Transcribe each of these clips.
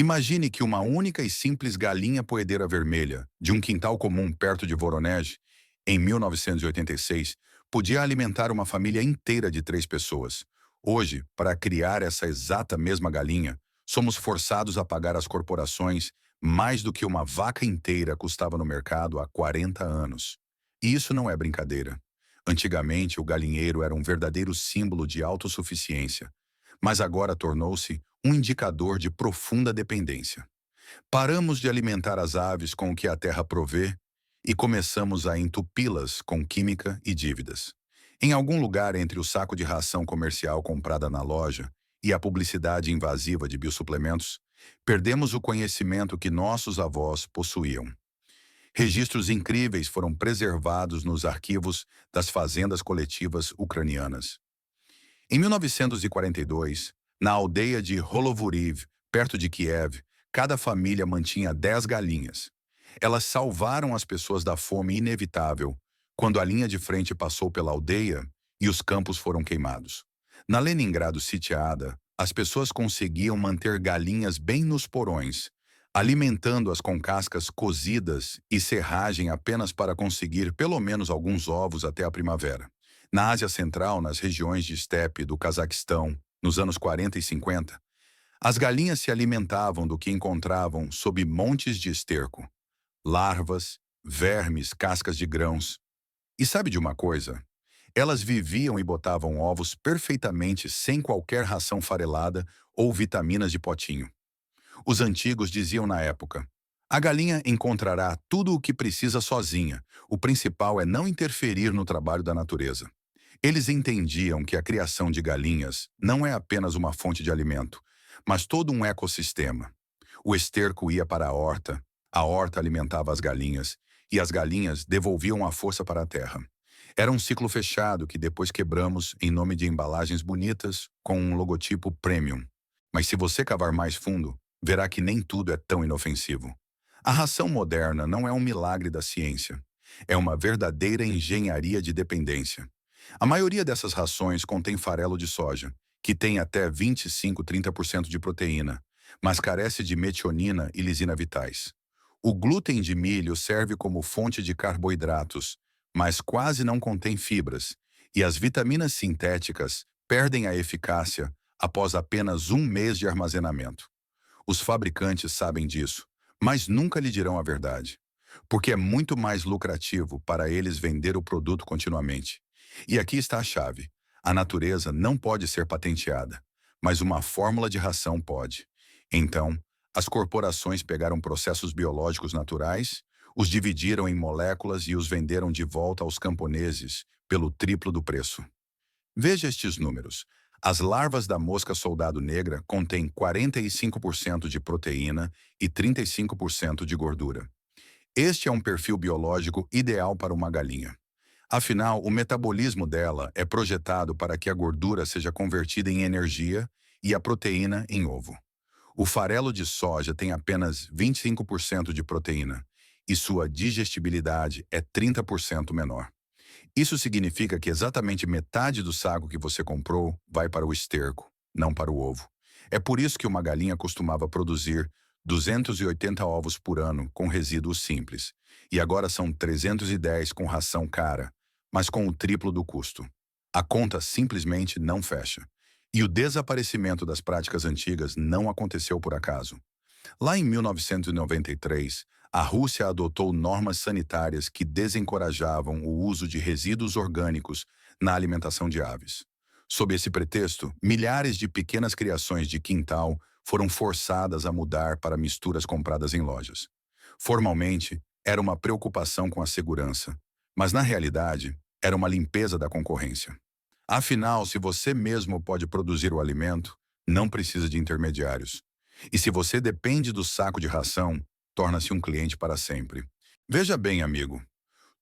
Imagine que uma única e simples galinha poedeira vermelha, de um quintal comum perto de Voronezh, em 1986, podia alimentar uma família inteira de 3 pessoas. Hoje, para criar essa exata mesma galinha, somos forçados a pagar às corporações mais do que uma vaca inteira custava no mercado há 40 anos. E isso não é brincadeira. Antigamente, o galinheiro era um verdadeiro símbolo de autossuficiência, mas agora tornou-se um indicador de profunda dependência. Paramos de alimentar as aves com o que a terra provê e começamos a entupi-las com química e dívidas. Em algum lugar entre o saco de ração comercial comprada na loja e a publicidade invasiva de biosuplementos, perdemos o conhecimento que nossos avós possuíam. Registros incríveis foram preservados nos arquivos das fazendas coletivas ucranianas. Em 1942, na aldeia de Holovuriv, perto de Kiev, cada família mantinha 10 galinhas. Elas salvaram as pessoas da fome inevitável quando a linha de frente passou pela aldeia e os campos foram queimados. Na Leningrado sitiada, as pessoas conseguiam manter galinhas bem nos porões, alimentando-as com cascas cozidas e serragem apenas para conseguir pelo menos alguns ovos até a primavera. Na Ásia Central, nas regiões de estepe do Cazaquistão, nos anos 40 e 50, as galinhas se alimentavam do que encontravam sob montes de esterco, larvas, vermes, cascas de grãos. E sabe de uma coisa? Elas viviam e botavam ovos perfeitamente sem qualquer ração farelada ou vitaminas de potinho. Os antigos diziam na época: a galinha encontrará tudo o que precisa sozinha, o principal é não interferir no trabalho da natureza. Eles entendiam que a criação de galinhas não é apenas uma fonte de alimento, mas todo um ecossistema. O esterco ia para a horta alimentava as galinhas, e as galinhas devolviam a força para a terra. Era um ciclo fechado que depois quebramos em nome de embalagens bonitas com um logotipo premium. Mas se você cavar mais fundo, verá que nem tudo é tão inofensivo. A ração moderna não é um milagre da ciência. É uma verdadeira engenharia de dependência. A maioria dessas rações contém farelo de soja, que tem até 25-30% de proteína, mas carece de metionina e lisina vitais. O glúten de milho serve como fonte de carboidratos, mas quase não contém fibras, e as vitaminas sintéticas perdem a eficácia após apenas um mês de armazenamento. Os fabricantes sabem disso, mas nunca lhe dirão a verdade, porque é muito mais lucrativo para eles vender o produto continuamente. E aqui está a chave. A natureza não pode ser patenteada, mas uma fórmula de ração pode. Então, as corporações pegaram processos biológicos naturais, os dividiram em moléculas e os venderam de volta aos camponeses pelo triplo do preço. Veja estes números. As larvas da mosca soldado negra contêm 45% de proteína e 35% de gordura. Este é um perfil biológico ideal para uma galinha. Afinal, o metabolismo dela é projetado para que a gordura seja convertida em energia e a proteína em ovo. O farelo de soja tem apenas 25% de proteína e sua digestibilidade é 30% menor. Isso significa que exatamente metade do saco que você comprou vai para o esterco, não para o ovo. É por isso que uma galinha costumava produzir 280 ovos por ano com resíduos simples, e agora são 310 com ração cara, mas com o triplo do custo. A conta simplesmente não fecha. E o desaparecimento das práticas antigas não aconteceu por acaso. Lá em 1993, a Rússia adotou normas sanitárias que desencorajavam o uso de resíduos orgânicos na alimentação de aves. Sob esse pretexto, milhares de pequenas criações de quintal foram forçadas a mudar para misturas compradas em lojas. Formalmente, era uma preocupação com a segurança, mas na realidade, era uma limpeza da concorrência. Afinal, se você mesmo pode produzir o alimento, não precisa de intermediários. E se você depende do saco de ração, torna-se um cliente para sempre. Veja bem, amigo,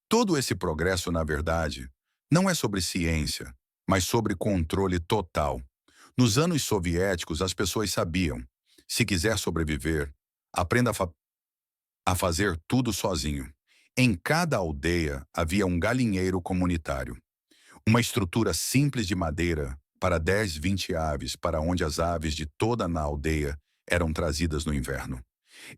todo esse progresso, na verdade, não é sobre ciência, mas sobre controle total. Nos anos soviéticos, as pessoas sabiam: se quiser sobreviver, aprenda a fazer tudo sozinho. Em cada aldeia havia um galinheiro comunitário. Uma estrutura simples de madeira para 10, 20 aves, para onde as aves de toda a aldeia eram trazidas no inverno.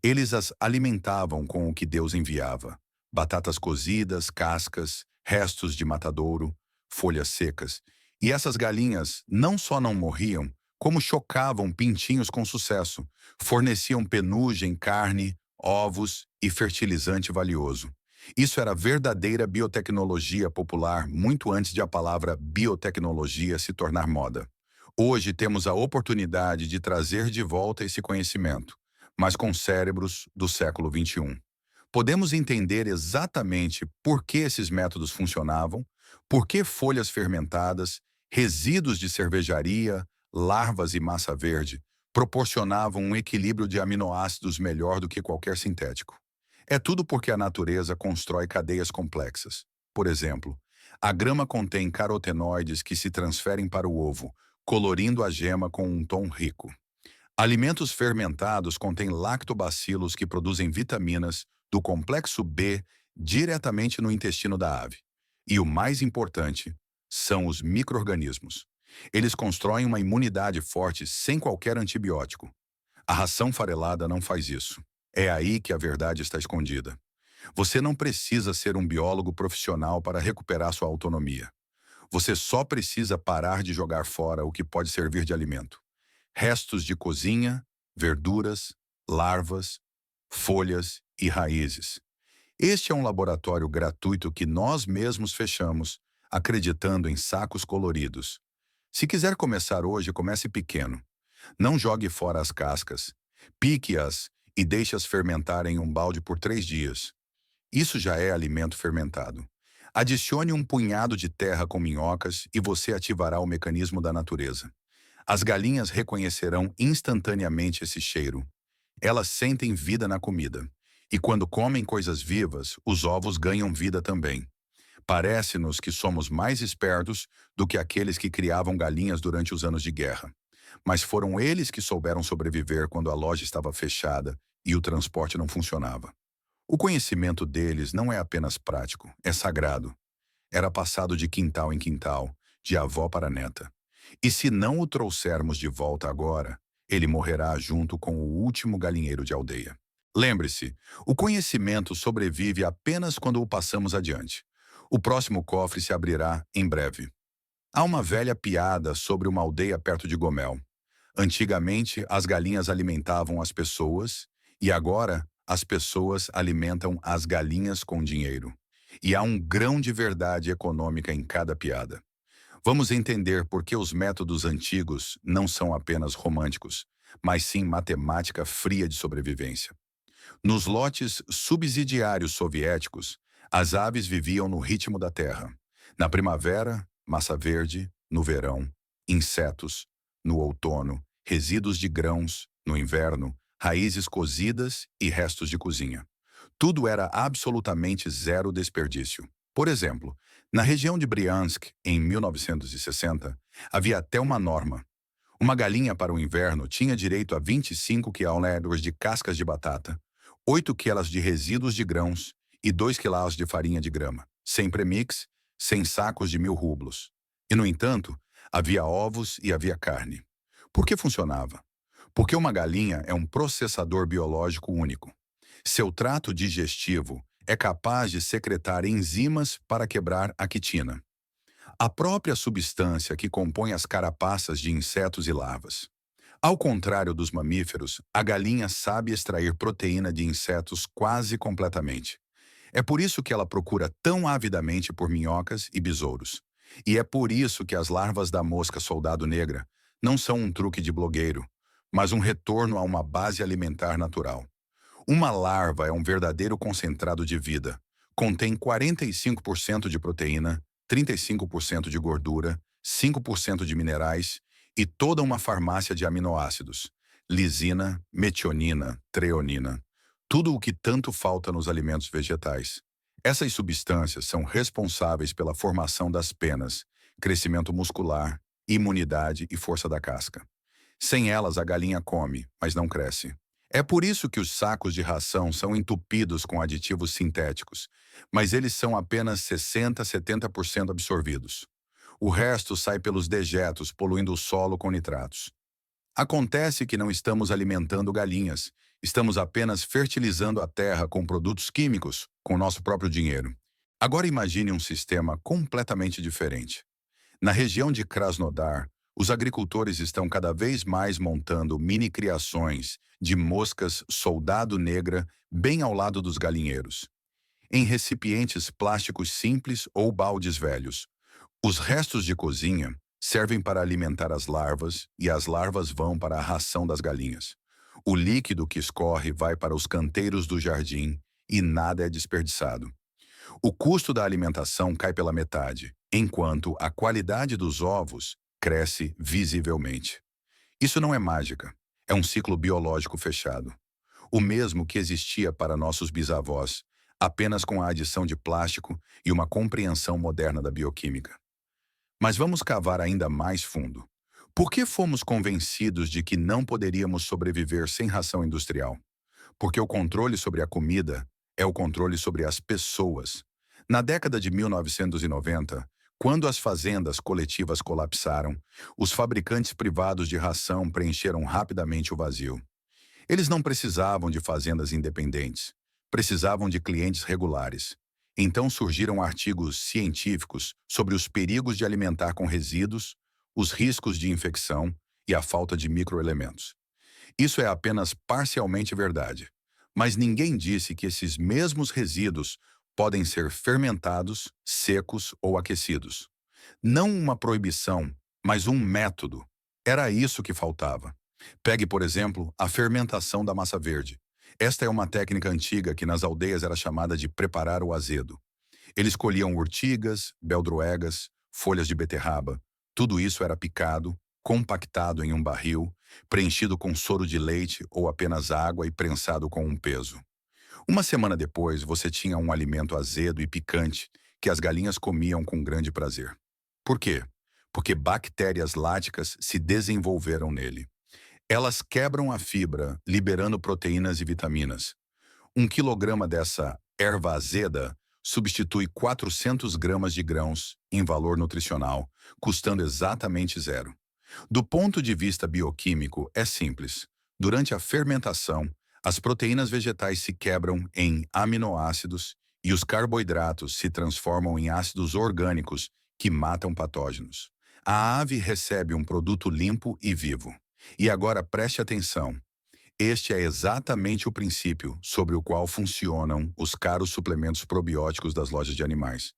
Eles as alimentavam com o que Deus enviava: batatas cozidas, cascas, restos de matadouro, folhas secas. E essas galinhas não só não morriam, como chocavam pintinhos com sucesso, forneciam penugem, carne, ovos e fertilizante valioso. Isso era verdadeira biotecnologia popular muito antes de a palavra biotecnologia se tornar moda. Hoje temos a oportunidade de trazer de volta esse conhecimento, mas com cérebros do século XXI. Podemos entender exatamente por que esses métodos funcionavam, por que folhas fermentadas, resíduos de cervejaria, larvas e massa verde proporcionavam um equilíbrio de aminoácidos melhor do que qualquer sintético. É tudo porque a natureza constrói cadeias complexas. Por exemplo, a grama contém carotenoides que se transferem para o ovo, colorindo a gema com um tom rico. Alimentos fermentados contêm lactobacilos que produzem vitaminas do complexo B diretamente no intestino da ave. E o mais importante são os micro-organismos. Eles constroem uma imunidade forte sem qualquer antibiótico. A ração farelada não faz isso. É aí que a verdade está escondida. Você não precisa ser um biólogo profissional para recuperar sua autonomia. Você só precisa parar de jogar fora o que pode servir de alimento. Restos de cozinha, verduras, larvas, folhas e raízes. Este é um laboratório gratuito que nós mesmos fechamos, acreditando em sacos coloridos. Se quiser começar hoje, comece pequeno. Não jogue fora as cascas. Pique-as e deixe-as fermentar em um balde por 3 dias. Isso já é alimento fermentado. Adicione um punhado de terra com minhocas e você ativará o mecanismo da natureza. As galinhas reconhecerão instantaneamente esse cheiro. Elas sentem vida na comida. E quando comem coisas vivas, os ovos ganham vida também. Parece-nos que somos mais espertos do que aqueles que criavam galinhas durante os anos de guerra. Mas foram eles que souberam sobreviver quando a loja estava fechada e o transporte não funcionava. O conhecimento deles não é apenas prático, é sagrado. Era passado de quintal em quintal, de avó para neta. E se não o trouxermos de volta agora, ele morrerá junto com o último galinheiro de aldeia. Lembre-se, o conhecimento sobrevive apenas quando o passamos adiante. O próximo cofre se abrirá em breve. Há uma velha piada sobre uma aldeia perto de Gomel. Antigamente, as galinhas alimentavam as pessoas e agora as pessoas alimentam as galinhas com dinheiro. E há um grão de verdade econômica em cada piada. Vamos entender por que os métodos antigos não são apenas românticos, mas sim matemática fria de sobrevivência. Nos lotes subsidiários soviéticos, as aves viviam no ritmo da terra. Na primavera, massa verde; no verão, insetos; no outono, resíduos de grãos; no inverno, raízes cozidas e restos de cozinha. Tudo era absolutamente zero desperdício. Por exemplo, na região de Briansk, em 1960, havia até uma norma. Uma galinha para o inverno tinha direito a 25 quilos de cascas de batata, 8 quilos de resíduos de grãos e 2 quilos de farinha de grama, sem premix, sem sacos de 1.000 rublos. E, no entanto, havia ovos e havia carne. Por que funcionava? Porque uma galinha é um processador biológico único. Seu trato digestivo é capaz de secretar enzimas para quebrar a quitina, a própria substância que compõe as carapaças de insetos e larvas. Ao contrário dos mamíferos, a galinha sabe extrair proteína de insetos quase completamente. É por isso que ela procura tão avidamente por minhocas e besouros. E é por isso que as larvas da mosca soldado negra não são um truque de blogueiro, mas um retorno a uma base alimentar natural. Uma larva é um verdadeiro concentrado de vida. Contém 45% de proteína, 35% de gordura, 5% de minerais e toda uma farmácia de aminoácidos: lisina, metionina, treonina. Tudo o que tanto falta nos alimentos vegetais. Essas substâncias são responsáveis pela formação das penas, crescimento muscular, imunidade e força da casca. Sem elas, a galinha come, mas não cresce. É por isso que os sacos de ração são entupidos com aditivos sintéticos, mas eles são apenas 60 a 70% absorvidos. O resto sai pelos dejetos, poluindo o solo com nitratos. Acontece que não estamos alimentando galinhas, estamos apenas fertilizando a terra com produtos químicos, com nosso próprio dinheiro. Agora imagine um sistema completamente diferente. Na região de Krasnodar, os agricultores estão cada vez mais montando mini criações de moscas soldado negra bem ao lado dos galinheiros, em recipientes plásticos simples ou baldes velhos. Os restos de cozinha servem para alimentar as larvas e as larvas vão para a ração das galinhas. O líquido que escorre vai para os canteiros do jardim e nada é desperdiçado. O custo da alimentação cai pela metade, enquanto a qualidade dos ovos cresce visivelmente. Isso não é mágica, é um ciclo biológico fechado. O mesmo que existia para nossos bisavós, apenas com a adição de plástico e uma compreensão moderna da bioquímica. Mas vamos cavar ainda mais fundo. Por que fomos convencidos de que não poderíamos sobreviver sem ração industrial? Porque o controle sobre a comida é o controle sobre as pessoas. Na década de 1990, quando as fazendas coletivas colapsaram, os fabricantes privados de ração preencheram rapidamente o vazio. Eles não precisavam de fazendas independentes, precisavam de clientes regulares. Então surgiram artigos científicos sobre os perigos de alimentar com resíduos, os riscos de infecção e a falta de microelementos. Isso é apenas parcialmente verdade, mas ninguém disse que esses mesmos resíduos podem ser fermentados, secos ou aquecidos. Não uma proibição, mas um método. Era isso que faltava. Pegue, por exemplo, a fermentação da massa verde. Esta é uma técnica antiga que nas aldeias era chamada de preparar o azedo. Eles colhiam urtigas, beldroegas, folhas de beterraba. Tudo isso era picado, compactado em um barril, preenchido com soro de leite ou apenas água e prensado com um peso. Uma semana depois, você tinha um alimento azedo e picante que as galinhas comiam com grande prazer. Por quê? Porque bactérias láticas se desenvolveram nele. Elas quebram a fibra, liberando proteínas e vitaminas. 1 quilograma dessa erva azeda substitui 400 gramas de grãos em valor nutricional, custando exatamente zero. Do ponto de vista bioquímico, é simples. Durante a fermentação, as proteínas vegetais se quebram em aminoácidos e os carboidratos se transformam em ácidos orgânicos que matam patógenos. A ave recebe um produto limpo e vivo. E agora preste atenção. Este é exatamente o princípio sobre o qual funcionam os caros suplementos probióticos das lojas de animais.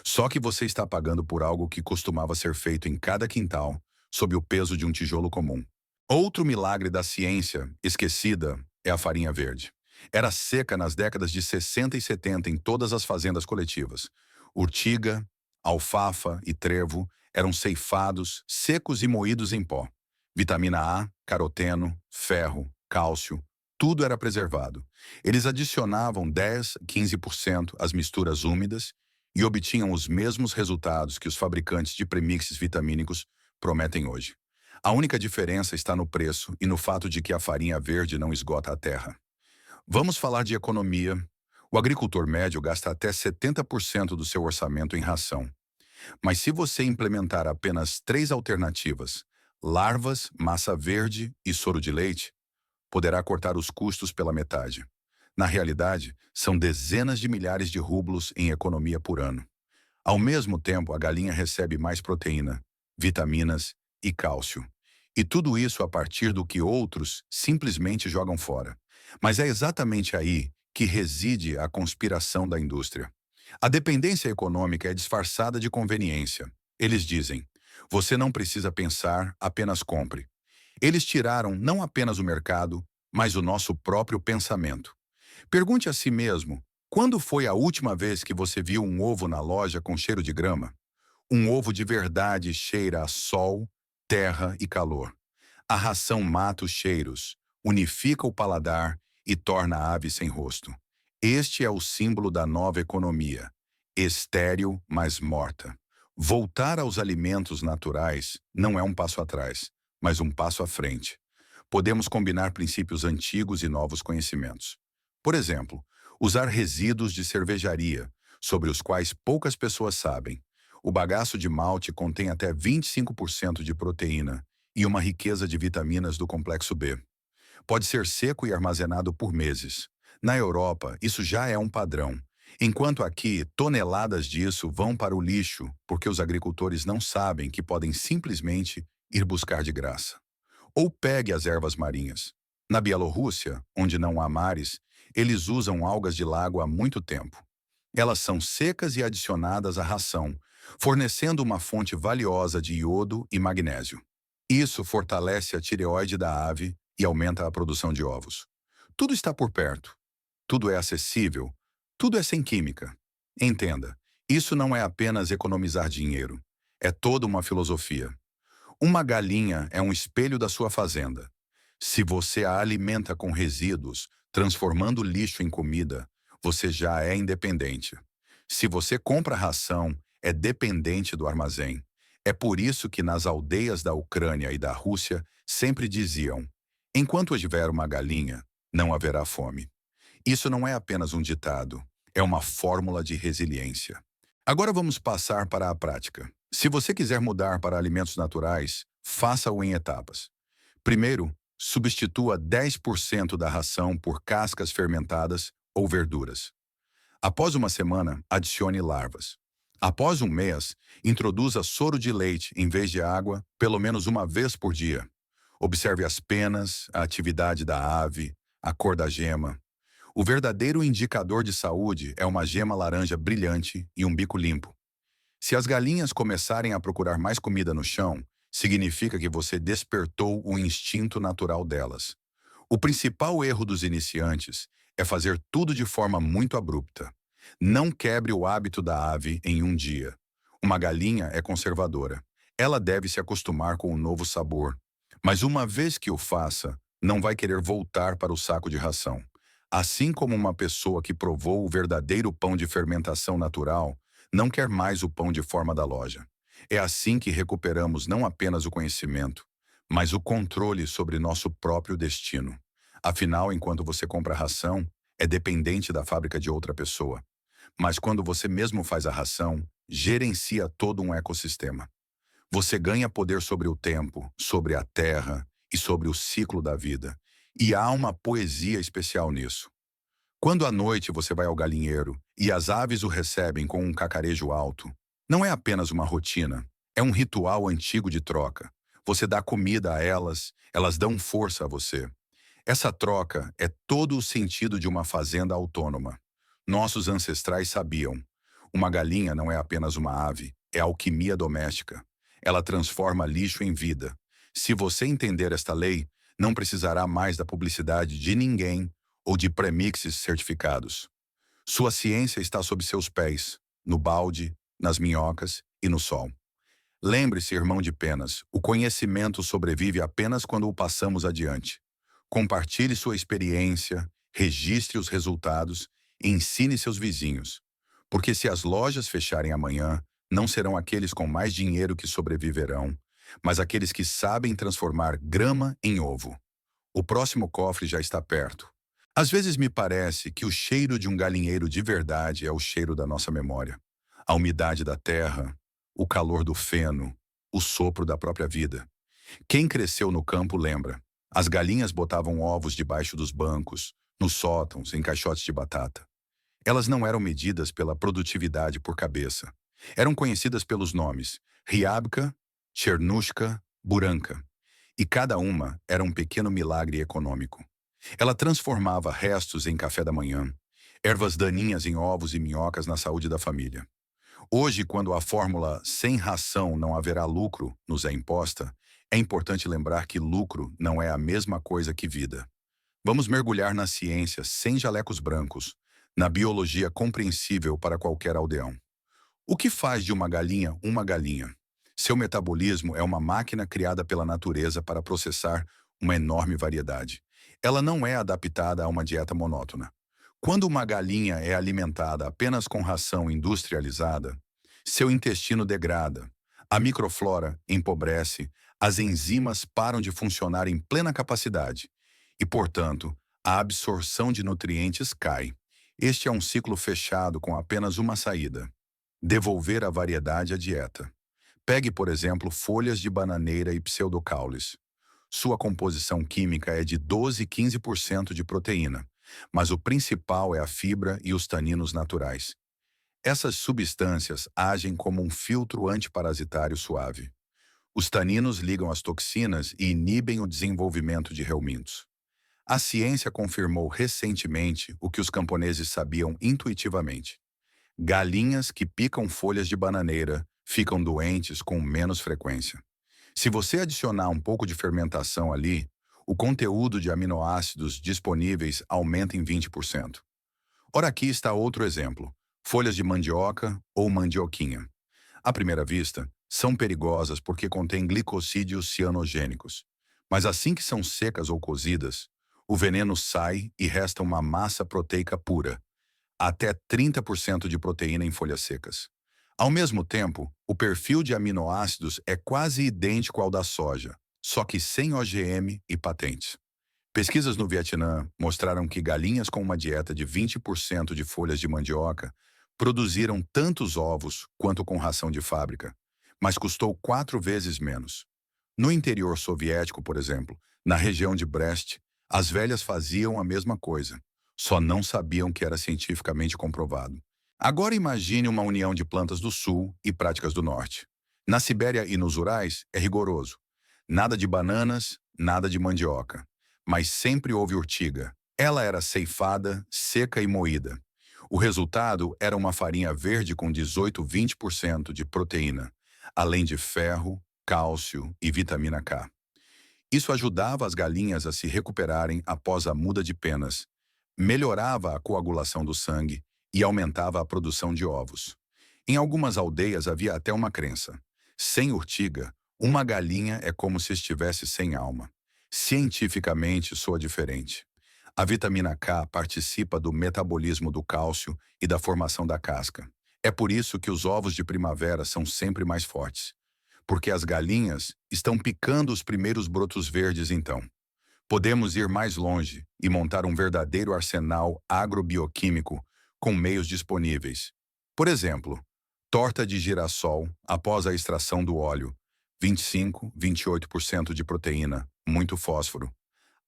Só que você está pagando por algo que costumava ser feito em cada quintal, sob o peso de um tijolo comum. Outro milagre da ciência, esquecida, é a farinha verde. Era seca nas décadas de 60 e 70 em todas as fazendas coletivas. Urtiga, alfafa e trevo eram ceifados, secos e moídos em pó. Vitamina A, caroteno, ferro, cálcio, tudo era preservado. Eles adicionavam 10, 15% às misturas úmidas e obtinham os mesmos resultados que os fabricantes de premixes vitamínicos prometem hoje. A única diferença está no preço e no fato de que a farinha verde não esgota a terra. Vamos falar de economia. O agricultor médio gasta até 70% do seu orçamento em ração. Mas se você implementar apenas 3 alternativas, larvas, massa verde e soro de leite, poderá cortar os custos pela metade. Na realidade, são dezenas de milhares de rublos em economia por ano. Ao mesmo tempo, a galinha recebe mais proteína, vitaminas e cálcio. E tudo isso a partir do que outros simplesmente jogam fora. Mas é exatamente aí que reside a conspiração da indústria. A dependência econômica é disfarçada de conveniência. Eles dizem, você não precisa pensar, apenas compre. Eles tiraram não apenas o mercado, mas o nosso próprio pensamento. Pergunte a si mesmo, quando foi a última vez que você viu um ovo na loja com cheiro de grama? Um ovo de verdade cheira a sol, terra e calor. A ração mata os cheiros, unifica o paladar e torna a ave sem rosto. Este é o símbolo da nova economia, estéril, mas morta. Voltar aos alimentos naturais não é um passo atrás, mas um passo à frente. Podemos combinar princípios antigos e novos conhecimentos. Por exemplo, usar resíduos de cervejaria, sobre os quais poucas pessoas sabem. O bagaço de malte contém até 25% de proteína, e uma riqueza de vitaminas do complexo B. Pode ser seco e armazenado por meses. Na Europa, isso já é um padrão. Enquanto aqui, toneladas disso vão para o lixo porque os agricultores não sabem que podem simplesmente ir buscar de graça. Ou pegue as ervas marinhas. Na Bielorrússia, onde não há mares, eles usam algas de lago há muito tempo. Elas são secas e adicionadas à ração, fornecendo uma fonte valiosa de iodo e magnésio. Isso fortalece a tireoide da ave e aumenta a produção de ovos. Tudo está por perto. Tudo é acessível. Tudo é sem química. Entenda, isso não é apenas economizar dinheiro. É toda uma filosofia. Uma galinha é um espelho da sua fazenda. Se você a alimenta com resíduos, transformando lixo em comida, você já é independente. Se você compra ração, é dependente do armazém. É por isso que nas aldeias da Ucrânia e da Rússia sempre diziam: enquanto houver uma galinha, não haverá fome. Isso não é apenas um ditado, é uma fórmula de resiliência. Agora vamos passar para a prática. Se você quiser mudar para alimentos naturais, faça-o em etapas. Primeiro, substitua 10% da ração por cascas fermentadas ou verduras. Após uma semana, adicione larvas. Após um mês, introduza soro de leite em vez de água, pelo menos uma vez por dia. Observe as penas, a atividade da ave, a cor da gema. O verdadeiro indicador de saúde é uma gema laranja brilhante e um bico limpo. Se as galinhas começarem a procurar mais comida no chão, significa que você despertou o instinto natural delas. O principal erro dos iniciantes é fazer tudo de forma muito abrupta. Não quebre o hábito da ave em um dia. Uma galinha é conservadora. Ela deve se acostumar com o novo sabor. Mas uma vez que o faça, não vai querer voltar para o saco de ração. Assim como uma pessoa que provou o verdadeiro pão de fermentação natural, não quer mais o pão de forma da loja. É assim que recuperamos não apenas o conhecimento, mas o controle sobre nosso próprio destino. Afinal, enquanto você compra ração, é dependente da fábrica de outra pessoa. Mas quando você mesmo faz a ração, gerencia todo um ecossistema. Você ganha poder sobre o tempo, sobre a terra e sobre o ciclo da vida. E há uma poesia especial nisso. Quando à noite você vai ao galinheiro e as aves o recebem com um cacarejo alto, não é apenas uma rotina, é um ritual antigo de troca. Você dá comida a elas, elas dão força a você. Essa troca é todo o sentido de uma fazenda autônoma. Nossos ancestrais sabiam. Uma galinha não é apenas uma ave, é alquimia doméstica. Ela transforma lixo em vida. Se você entender esta lei, não precisará mais da publicidade de ninguém ou de premixes certificados. Sua ciência está sob seus pés, no balde, nas minhocas e no sol. Lembre-se, irmão de penas, o conhecimento sobrevive apenas quando o passamos adiante. Compartilhe sua experiência, registre os resultados e ensine seus vizinhos. Porque se as lojas fecharem amanhã, não serão aqueles com mais dinheiro que sobreviverão, mas aqueles que sabem transformar grama em ovo. O próximo cofre já está perto. Às vezes me parece que o cheiro de um galinheiro de verdade é o cheiro da nossa memória. A umidade da terra, o calor do feno, o sopro da própria vida. Quem cresceu no campo lembra. As galinhas botavam ovos debaixo dos bancos, nos sótãos, em caixotes de batata. Elas não eram medidas pela produtividade por cabeça. Eram conhecidas pelos nomes Ryabka, Chernushka, Buranka. E cada uma era um pequeno milagre econômico. Ela transformava restos em café da manhã, ervas daninhas em ovos e minhocas na saúde da família. Hoje, quando a fórmula sem ração não haverá lucro nos é imposta, é importante lembrar que lucro não é a mesma coisa que vida. Vamos mergulhar na ciência sem jalecos brancos, na biologia compreensível para qualquer aldeão. O que faz de uma galinha uma galinha? Seu metabolismo é uma máquina criada pela natureza para processar uma enorme variedade. Ela não é adaptada a uma dieta monótona. Quando uma galinha é alimentada apenas com ração industrializada, seu intestino degrada, a microflora empobrece, as enzimas param de funcionar em plena capacidade e, portanto, a absorção de nutrientes cai. Este é um ciclo fechado com apenas uma saída: devolver a variedade à dieta. Pegue, por exemplo, folhas de bananeira e pseudocaules. Sua composição química é de 12 a 15% de proteína, mas o principal é a fibra e os taninos naturais. Essas substâncias agem como um filtro antiparasitário suave. Os taninos ligam as toxinas e inibem o desenvolvimento de helmintos. A ciência confirmou recentemente o que os camponeses sabiam intuitivamente. Galinhas que picam folhas de bananeira ficam doentes com menos frequência. Se você adicionar um pouco de fermentação ali, o conteúdo de aminoácidos disponíveis aumenta em 20%. Ora, aqui está outro exemplo: folhas de mandioca ou mandioquinha. À primeira vista, são perigosas porque contêm glicosídeos cianogênicos. Mas assim que são secas ou cozidas, o veneno sai e resta uma massa proteica pura, até 30% de proteína em folhas secas. Ao mesmo tempo, o perfil de aminoácidos é quase idêntico ao da soja, só que sem OGM e patentes. Pesquisas no Vietnã mostraram que galinhas com uma dieta de 20% de folhas de mandioca produziram tantos ovos quanto com ração de fábrica, mas custou 4 vezes menos. No interior soviético, por exemplo, na região de Brest, as velhas faziam a mesma coisa, só não sabiam que era cientificamente comprovado. Agora imagine uma união de plantas do sul e práticas do norte. Na Sibéria e nos Urais é rigoroso. Nada de bananas, nada de mandioca. Mas sempre houve urtiga. Ela era ceifada, seca e moída. O resultado era uma farinha verde com 18 a 20% de proteína, além de ferro, cálcio e vitamina K. Isso ajudava as galinhas a se recuperarem após a muda de penas, melhorava a coagulação do sangue e aumentava a produção de ovos. Em algumas aldeias havia até uma crença: sem urtiga, uma galinha é como se estivesse sem alma. Cientificamente soa diferente. A vitamina K participa do metabolismo do cálcio e da formação da casca. É por isso que os ovos de primavera são sempre mais fortes. Porque as galinhas estão picando os primeiros brotos verdes então. Podemos ir mais longe e montar um verdadeiro arsenal agrobioquímico com meios disponíveis. Por exemplo, torta de girassol após a extração do óleo, 25 a 28% de proteína, muito fósforo.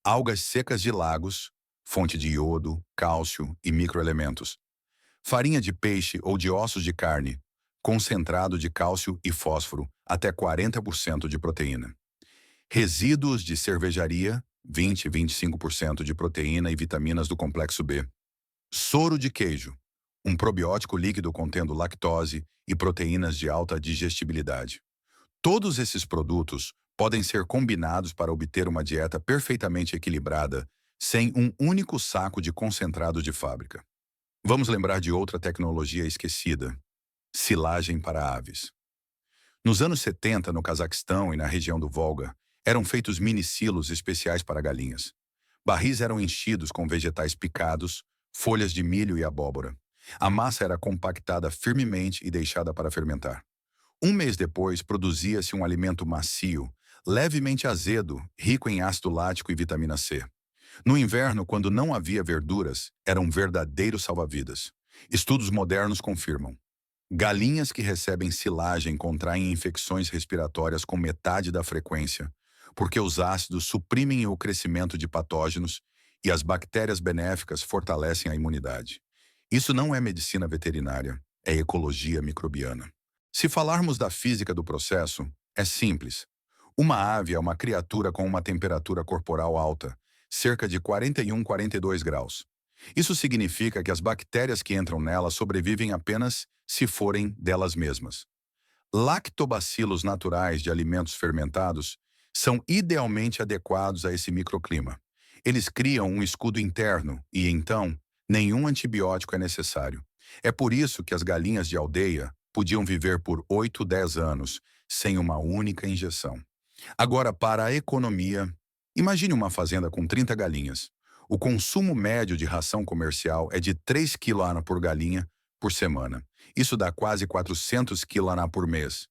Algas secas de lagos, fonte de iodo, cálcio e microelementos. Farinha de peixe ou de ossos de carne, concentrado de cálcio e fósforo, até 40% de proteína. Resíduos de cervejaria, 20 a 25% de proteína e vitaminas do complexo B. Soro de queijo, um probiótico líquido contendo lactose e proteínas de alta digestibilidade. Todos esses produtos podem ser combinados para obter uma dieta perfeitamente equilibrada, sem um único saco de concentrado de fábrica. Vamos lembrar de outra tecnologia esquecida: silagem para aves. Nos anos 70, no Cazaquistão e na região do Volga, eram feitos mini-silos especiais para galinhas. Barris eram enchidos com vegetais picados, folhas de milho e abóbora. A massa era compactada firmemente e deixada para fermentar. Um mês depois, produzia-se um alimento macio, levemente azedo, rico em ácido lático e vitamina C. No inverno, quando não havia verduras, era um verdadeiro salva-vidas. Estudos modernos confirmam. Galinhas que recebem silagem contraem infecções respiratórias com metade da frequência, porque os ácidos suprimem o crescimento de patógenos e as bactérias benéficas fortalecem a imunidade. Isso não é medicina veterinária, é ecologia microbiana. Se falarmos da física do processo, é simples. Uma ave é uma criatura com uma temperatura corporal alta, cerca de 41 a 42 graus. Isso significa que as bactérias que entram nela sobrevivem apenas se forem delas mesmas. Lactobacilos naturais de alimentos fermentados são idealmente adequados a esse microclima. Eles criam um escudo interno e, então, nenhum antibiótico é necessário. É por isso que as galinhas de aldeia podiam viver por 8 a 10 anos sem uma única injeção. Agora, para a economia, imagine uma fazenda com 30 galinhas. O consumo médio de ração comercial é de 3 kg por galinha por semana. Isso dá quase 400 kg por mês.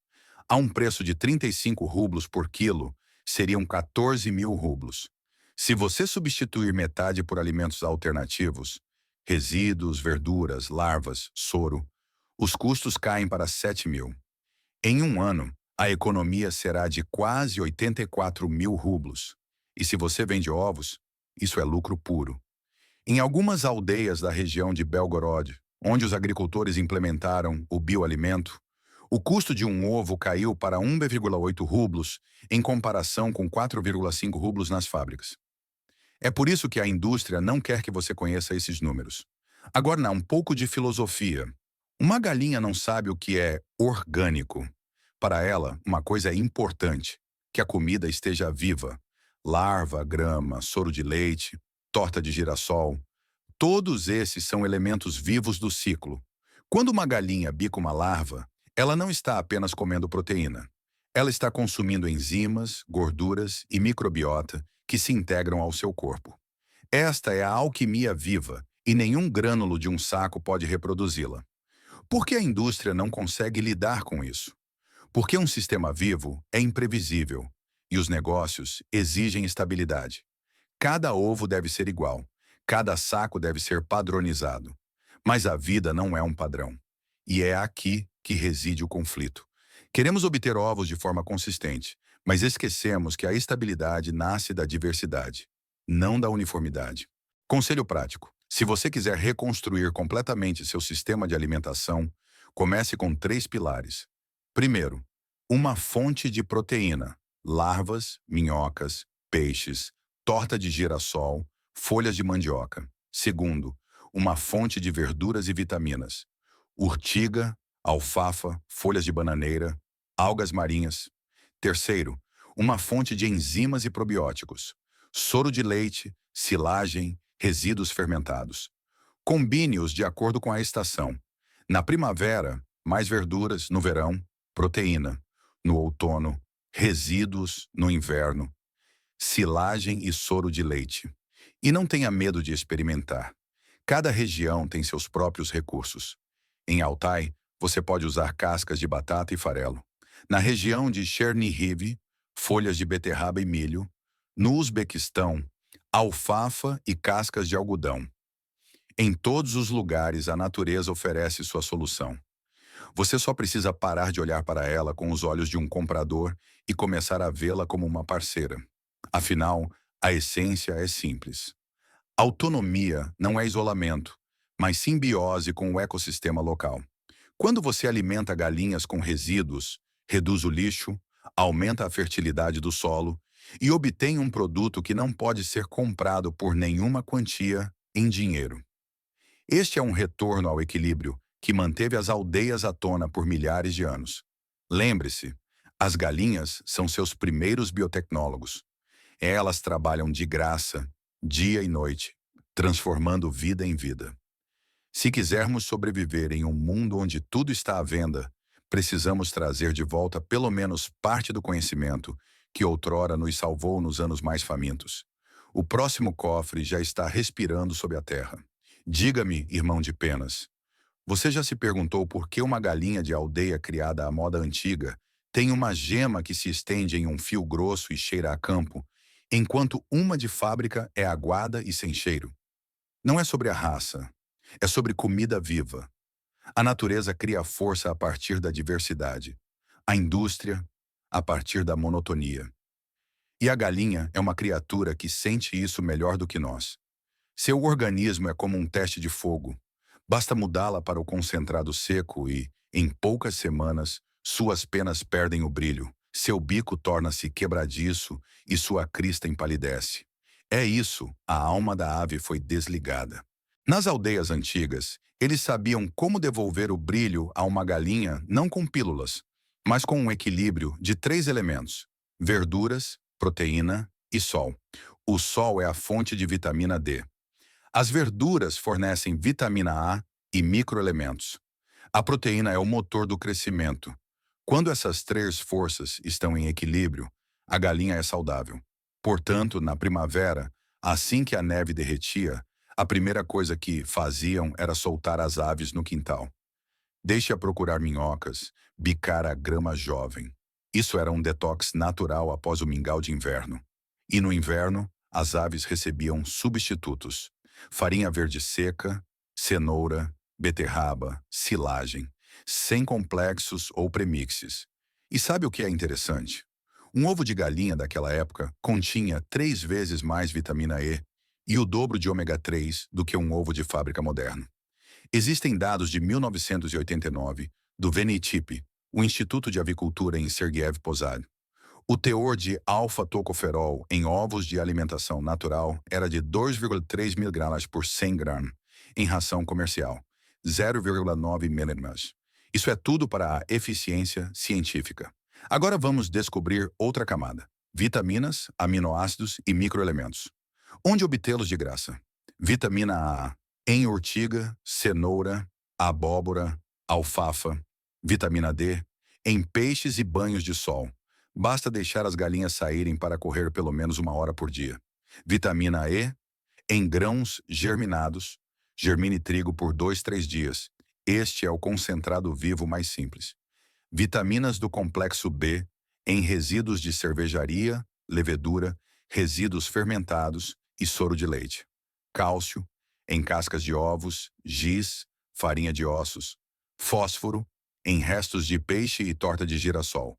A um preço de 35 rublos por quilo, seriam 14 mil rublos. Se você substituir metade por alimentos alternativos, resíduos, verduras, larvas, soro, os custos caem para 7 mil. Em um ano, A economia será de quase 84 mil rublos. E se você vende ovos, isso é lucro puro. Em algumas aldeias da região de Belgorod, onde os agricultores implementaram o bioalimento, o custo de um ovo caiu para 1,8 rublos em comparação com 4,5 rublos nas fábricas. É por isso que a indústria não quer que você conheça esses números. Agora, um pouco de filosofia. Uma galinha não sabe o que é orgânico. Para ela, uma coisa é importante, que a comida esteja viva. Larva, grama, soro de leite, torta de girassol. Todos esses são elementos vivos do ciclo. Quando uma galinha bica uma larva, ela não está apenas comendo proteína. Ela está consumindo enzimas, gorduras e microbiota que se integram ao seu corpo. Esta é a alquimia viva e nenhum grânulo de um saco pode reproduzi-la. Por que a indústria não consegue lidar com isso? Porque um sistema vivo é imprevisível e os negócios exigem estabilidade. Cada ovo deve ser igual, cada saco deve ser padronizado. Mas a vida não é um padrão. E é aqui que reside o conflito. Queremos obter ovos de forma consistente, mas esquecemos que a estabilidade nasce da diversidade, não da uniformidade. Conselho prático: se você quiser reconstruir completamente seu sistema de alimentação, comece com 3 pilares. Primeiro, uma fonte de proteína: larvas, minhocas, peixes, torta de girassol, folhas de mandioca. Segundo, uma fonte de verduras e vitaminas: urtiga, alfafa, folhas de bananeira, algas marinhas. Terceiro, uma fonte de enzimas e probióticos: soro de leite, silagem, resíduos fermentados. Combine-os de acordo com a estação. Na primavera, mais verduras; no verão, proteína; no outono, resíduos; no inverno, silagem e soro de leite. E não tenha medo de experimentar. Cada região tem seus próprios recursos. Em Altai, você pode usar cascas de batata e farelo. Na região de Chernihiv, folhas de beterraba e milho. No Uzbequistão, alfafa e cascas de algodão. Em todos os lugares, a natureza oferece sua solução. Você só precisa parar de olhar para ela com os olhos de um comprador e começar a vê-la como uma parceira. Afinal, a essência é simples. Autonomia não é isolamento, mas simbiose com o ecossistema local. Quando você alimenta galinhas com resíduos, reduz o lixo, aumenta a fertilidade do solo e obtém um produto que não pode ser comprado por nenhuma quantia em dinheiro. Este é um retorno ao equilíbrio que manteve as aldeias à tona por milhares de anos. Lembre-se, as galinhas são seus primeiros biotecnólogos. Elas trabalham de graça, dia e noite, transformando vida em vida. Se quisermos sobreviver em um mundo onde tudo está à venda, precisamos trazer de volta pelo menos parte do conhecimento que outrora nos salvou nos anos mais famintos. O próximo cofre já está respirando sob a terra. Diga-me, irmão de penas, você já se perguntou por que uma galinha de aldeia criada à moda antiga tem uma gema que se estende em um fio grosso e cheira a campo, enquanto uma de fábrica é aguada e sem cheiro? Não é sobre a raça, é sobre comida viva. A natureza cria força a partir da diversidade, a indústria a partir da monotonia. E a galinha é uma criatura que sente isso melhor do que nós. Seu organismo é como um teste de fogo. Basta mudá-la para o concentrado seco e, em poucas semanas, suas penas perdem o brilho, seu bico torna-se quebradiço e sua crista empalidece. É isso, a alma da ave foi desligada. Nas aldeias antigas, eles sabiam como devolver o brilho a uma galinha não com pílulas, mas com um equilíbrio de 3 elementos: verduras, proteína e sol. O sol é a fonte de vitamina D. As verduras fornecem vitamina A e microelementos. A proteína é o motor do crescimento. Quando essas 3 forças estão em equilíbrio, a galinha é saudável. Portanto, na primavera, assim que a neve derretia, a primeira coisa que faziam era soltar as aves no quintal. Deixe-a procurar minhocas, bicar a grama jovem. Isso era um detox natural após o mingau de inverno. E no inverno, as aves recebiam substitutos: farinha verde seca, cenoura, beterraba, silagem, sem complexos ou premixes. E sabe o que é interessante? Um ovo de galinha daquela época continha 3 vezes mais vitamina E e o dobro de ômega 3 do que um ovo de fábrica moderno. Existem dados de 1989 do VNITIP, o Instituto de Avicultura em Sergiev Posad. O teor de alfa-tocoferol em ovos de alimentação natural era de 2,3 miligramas por 100 gramas, em ração comercial, 0,9 miligramas. Isso é tudo para a eficiência científica. Agora vamos descobrir outra camada: vitaminas, aminoácidos e microelementos. Onde obtê-los de graça? Vitamina A em urtiga, cenoura, abóbora, alfafa. Vitamina D em peixes e banhos de sol. Basta deixar as galinhas saírem para correr pelo menos 1 hora por dia. Vitamina E em grãos germinados. Germine trigo por 2, 3 dias. Este é o concentrado vivo mais simples. Vitaminas do complexo B em resíduos de cervejaria, levedura, resíduos fermentados e soro de leite. Cálcio em cascas de ovos, giz, farinha de ossos. Fósforo em restos de peixe e torta de girassol.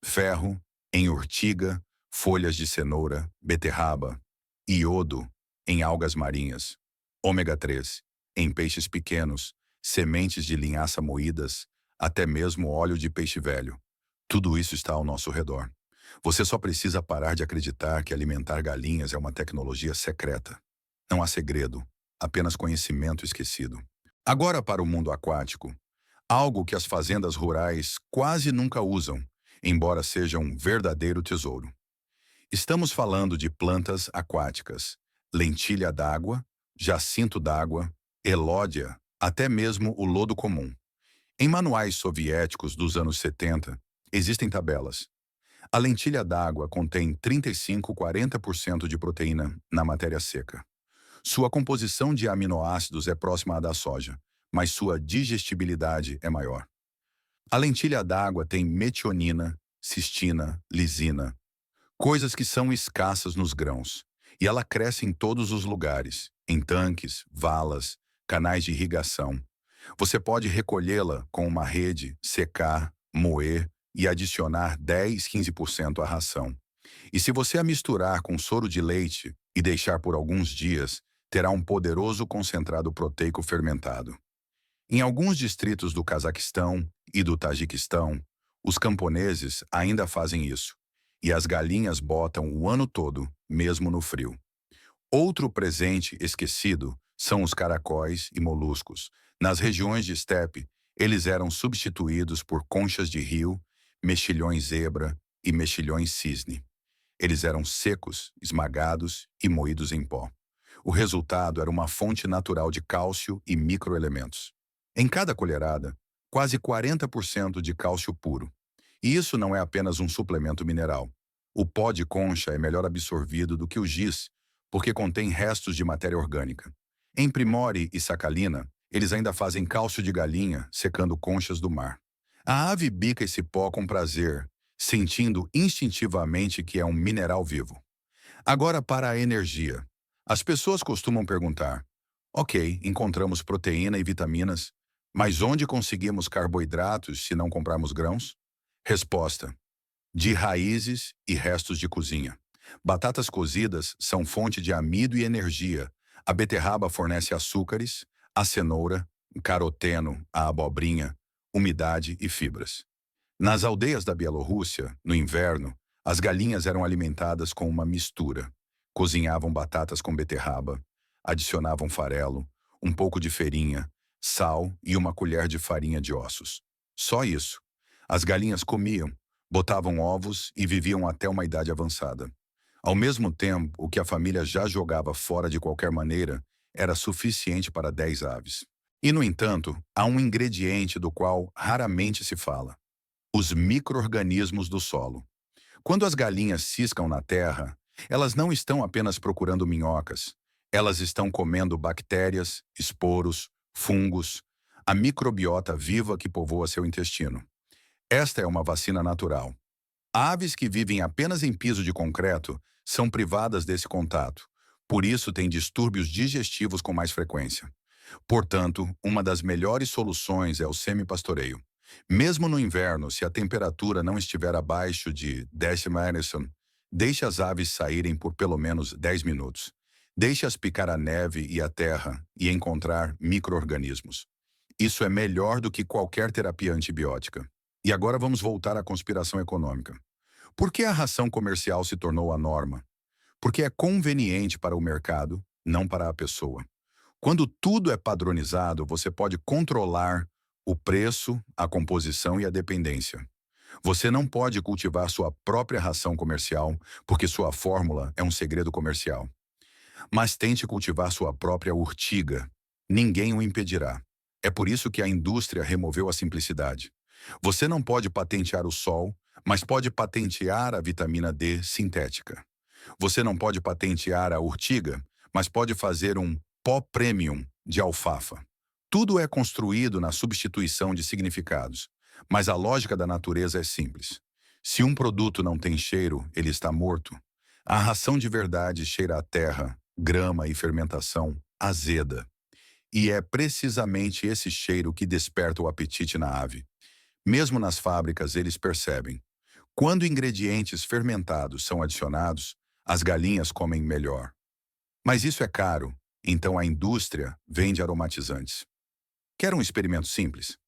Ferro em urtiga, folhas de cenoura, beterraba. Iodo em algas marinhas. Ômega 3 em peixes pequenos, sementes de linhaça moídas, até mesmo óleo de peixe velho. Tudo isso está ao nosso redor. Você só precisa parar de acreditar que alimentar galinhas é uma tecnologia secreta. Não há segredo, apenas conhecimento esquecido. Agora para o mundo aquático. Algo que as fazendas rurais quase nunca usam, embora seja um verdadeiro tesouro. Estamos falando de plantas aquáticas, lentilha d'água, jacinto d'água, elódia, até mesmo o lodo comum. Em manuais soviéticos dos anos 70, existem tabelas. A lentilha d'água contém 35–40% de proteína na matéria seca. Sua composição de aminoácidos é próxima à da soja, mas sua digestibilidade é maior. A lentilha d'água tem metionina, cistina, lisina, coisas que são escassas nos grãos, e ela cresce em todos os lugares, em tanques, valas, canais de irrigação. Você pode recolhê-la com uma rede, secar, moer e adicionar 10–15% à ração. E se você a misturar com soro de leite e deixar por alguns dias, terá um poderoso concentrado proteico fermentado. Em alguns distritos do Cazaquistão e do Tajiquistão, os camponeses ainda fazem isso, e as galinhas botam o ano todo, mesmo no frio. Outro presente esquecido são os caracóis e moluscos. Nas regiões de estepe, eles eram substituídos por conchas de rio, mexilhões zebra e mexilhões cisne. Eles eram secos, esmagados e moídos em pó. O resultado era uma fonte natural de cálcio e microelementos. Em cada colherada, quase 40% de cálcio puro. E isso não é apenas um suplemento mineral. O pó de concha é melhor absorvido do que o giz, porque contém restos de matéria orgânica. Em Primore e Sacalina, eles ainda fazem cálcio de galinha secando conchas do mar. A ave bica esse pó com prazer, sentindo instintivamente que é um mineral vivo. Agora para a energia. As pessoas costumam perguntar: ok, encontramos proteína e vitaminas, mas onde conseguimos carboidratos se não comprarmos grãos? Resposta: de raízes e restos de cozinha. Batatas cozidas são fonte de amido e energia. A beterraba fornece açúcares, a cenoura, caroteno, a abobrinha, umidade e fibras. Nas aldeias da Bielorrússia, no inverno, as galinhas eram alimentadas com uma mistura. Cozinhavam batatas com beterraba, adicionavam farelo, um pouco de ferinha, sal e uma colher de farinha de ossos. Só isso. As galinhas comiam, botavam ovos e viviam até uma idade avançada. Ao mesmo tempo, o que a família já jogava fora de qualquer maneira era suficiente para 10 aves. E, no entanto, há um ingrediente do qual raramente se fala: os micro-organismos do solo. Quando as galinhas ciscam na terra, elas não estão apenas procurando minhocas. Elas estão comendo bactérias, esporos, fungos, a microbiota viva que povoa seu intestino. Esta é uma vacina natural. Aves que vivem apenas em piso de concreto são privadas desse contato. Por isso têm distúrbios digestivos com mais frequência. Portanto, uma das melhores soluções é o semi-pastoreio. Mesmo no inverno, se a temperatura não estiver abaixo de 10 Madison, deixe as aves saírem por pelo menos 10 minutos. Deixe-as picar a neve e a terra e encontrar micro-organismos. Isso é melhor do que qualquer terapia antibiótica. E agora vamos voltar à conspiração econômica. Por que a ração comercial se tornou a norma? Porque é conveniente para o mercado, não para a pessoa. Quando tudo é padronizado, você pode controlar o preço, a composição e a dependência. Você não pode cultivar sua própria ração comercial, porque sua fórmula é um segredo comercial. Mas tente cultivar sua própria urtiga. Ninguém o impedirá. É por isso que a indústria removeu a simplicidade. Você não pode patentear o sol, mas pode patentear a vitamina D sintética. Você não pode patentear a urtiga, mas pode fazer um pó premium de alfafa. Tudo é construído na substituição de significados, mas a lógica da natureza é simples. Se um produto não tem cheiro, ele está morto. A ração de verdade cheira a terra, grama e fermentação azeda. E é precisamente esse cheiro que desperta o apetite na ave. Mesmo nas fábricas, eles percebem. Quando ingredientes fermentados são adicionados, as galinhas comem melhor. Mas isso é caro, então a indústria vende aromatizantes. Quer um experimento simples?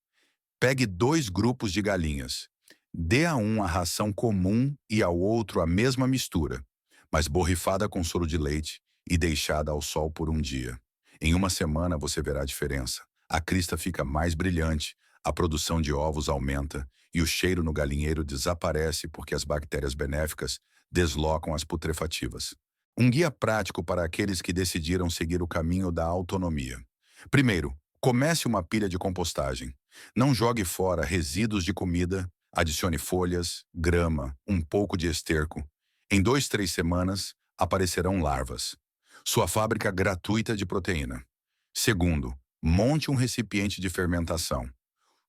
Pegue 2 grupos de galinhas. Dê a um a ração comum e ao outro a mesma mistura, mas borrifada com soro de leite e deixada ao sol por um dia. Em uma semana você verá a diferença. A crista fica mais brilhante, a produção de ovos aumenta e o cheiro no galinheiro desaparece porque as bactérias benéficas deslocam as putrefativas. Um guia prático para aqueles que decidiram seguir o caminho da autonomia. Primeiro, comece uma pilha de compostagem. Não jogue fora resíduos de comida, adicione folhas, grama, um pouco de esterco. Em 2, 3 semanas, aparecerão larvas. Sua fábrica gratuita de proteína. Segundo, monte um recipiente de fermentação.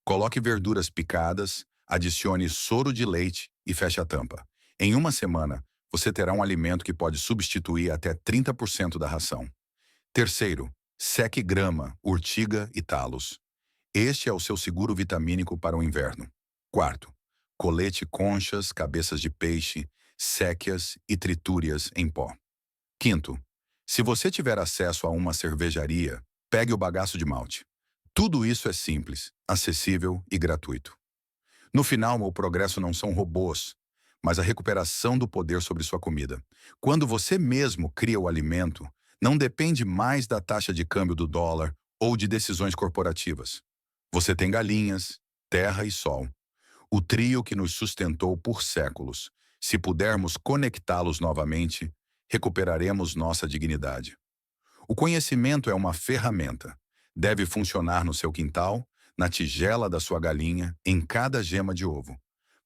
Coloque verduras picadas, adicione soro de leite e feche a tampa. Em uma semana, você terá um alimento que pode substituir até 30% da ração. Terceiro, seque grama, urtiga e talos. Este é o seu seguro vitamínico para o inverno. Quarto, colete conchas, cabeças de peixe, séquias e tritúrias em pó. Quinto, se você tiver acesso a uma cervejaria, pegue o bagaço de malte. Tudo isso é simples, acessível e gratuito. No final, o progresso não são robôs, mas a recuperação do poder sobre sua comida. Quando você mesmo cria o alimento, não depende mais da taxa de câmbio do dólar ou de decisões corporativas. Você tem galinhas, terra e sol. O trio que nos sustentou por séculos. Se pudermos conectá-los novamente, recuperaremos nossa dignidade. O conhecimento é uma ferramenta. Deve funcionar no seu quintal, na tigela da sua galinha, em cada gema de ovo.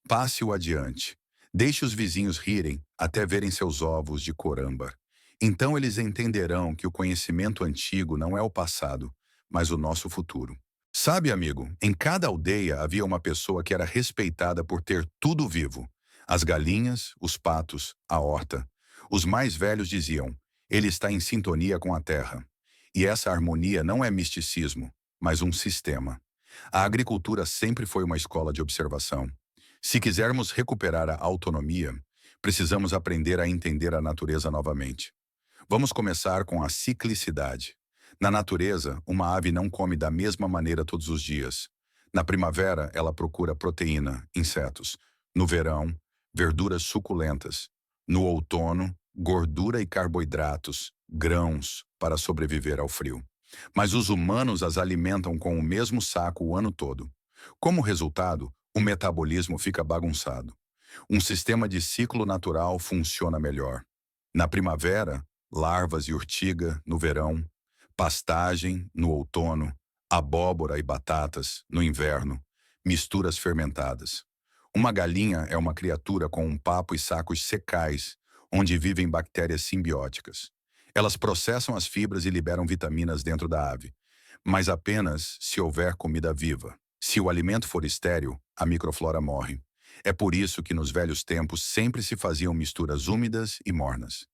Passe-o adiante. Deixe os vizinhos rirem até verem seus ovos de cor âmbar. Então eles entenderão que o conhecimento antigo não é o passado, mas o nosso futuro. Sabe, amigo, em cada aldeia havia uma pessoa que era respeitada por ter tudo vivo. As galinhas, os patos, a horta. Os mais velhos diziam, ele está em sintonia com a terra. E essa harmonia não é misticismo, mas um sistema. A agricultura sempre foi uma escola de observação. Se quisermos recuperar a autonomia, precisamos aprender a entender a natureza novamente. Vamos começar com a ciclicidade. Na natureza, uma ave não come da mesma maneira todos os dias. Na primavera, ela procura proteína, insetos. No verão, verduras suculentas. No outono, gordura e carboidratos, grãos, para sobreviver ao frio. Mas os humanos as alimentam com o mesmo saco o ano todo. Como resultado, o metabolismo fica bagunçado. Um sistema de ciclo natural funciona melhor. Na primavera, larvas e urtiga, no verão, pastagem, no outono, abóbora e batatas, no inverno, misturas fermentadas. Uma galinha é uma criatura com um papo e sacos secais, onde vivem bactérias simbióticas. Elas processam as fibras e liberam vitaminas dentro da ave, mas apenas se houver comida viva. Se o alimento for estéril, a microflora morre. É por isso que nos velhos tempos sempre se faziam misturas úmidas e mornas.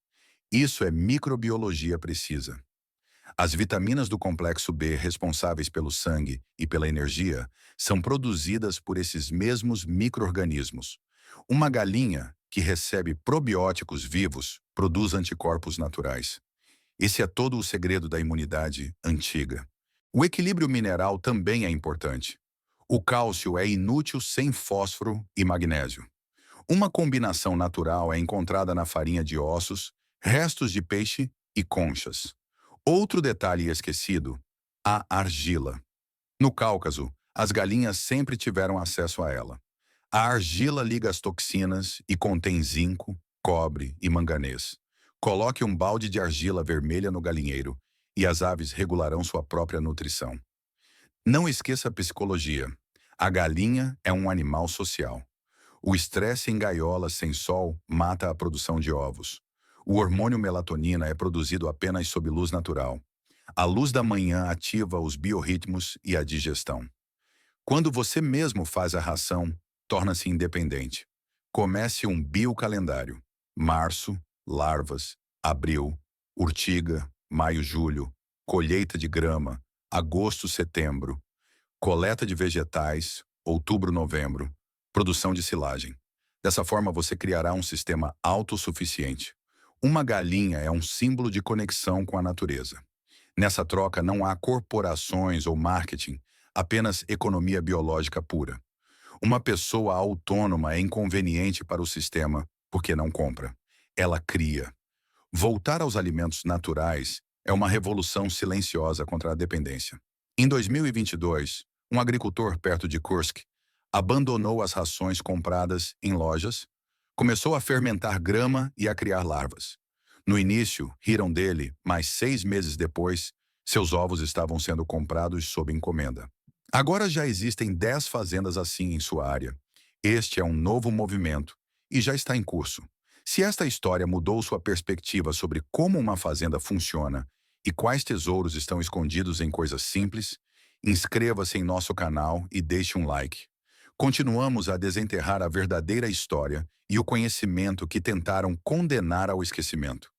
Isso é microbiologia precisa. As vitaminas do complexo B, responsáveis pelo sangue e pela energia, são produzidas por esses mesmos micro-organismos. Uma galinha que recebe probióticos vivos produz anticorpos naturais. Esse é todo o segredo da imunidade antiga. O equilíbrio mineral também é importante. O cálcio é inútil sem fósforo e magnésio. Uma combinação natural é encontrada na farinha de ossos, restos de peixe e conchas. Outro detalhe esquecido: a argila. No Cáucaso, as galinhas sempre tiveram acesso a ela. A argila liga as toxinas e contém zinco, cobre e manganês. Coloque um balde de argila vermelha no galinheiro e as aves regularão sua própria nutrição. Não esqueça a psicologia. A galinha é um animal social. O estresse em gaiolas sem sol mata a produção de ovos. O hormônio melatonina é produzido apenas sob luz natural. A luz da manhã ativa os biorritmos e a digestão. Quando você mesmo faz a ração, torna-se independente. Comece um biocalendário. Março, larvas. Abril, urtiga. Maio, julho. Colheita de grama. Agosto, setembro. Coleta de vegetais. Outubro, novembro. Produção de silagem. Dessa forma, você criará um sistema autossuficiente. Uma galinha é um símbolo de conexão com a natureza. Nessa troca não há corporações ou marketing, apenas economia biológica pura. Uma pessoa autônoma é inconveniente para o sistema porque não compra. Ela cria. Voltar aos alimentos naturais é uma revolução silenciosa contra a dependência. Em 2022, um agricultor perto de Kursk abandonou as rações compradas em lojas, começou a fermentar grama e a criar larvas. No início, riram dele, mas 6 meses depois, seus ovos estavam sendo comprados sob encomenda. Agora já existem 10 fazendas assim em sua área. Este é um novo movimento e já está em curso. Se esta história mudou sua perspectiva sobre como uma fazenda funciona e quais tesouros estão escondidos em coisas simples, inscreva-se em nosso canal e deixe um like. Continuamos a desenterrar a verdadeira história e o conhecimento que tentaram condenar ao esquecimento.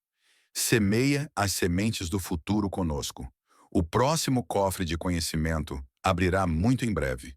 Semeia as sementes do futuro conosco. O próximo cofre de conhecimento abrirá muito em breve.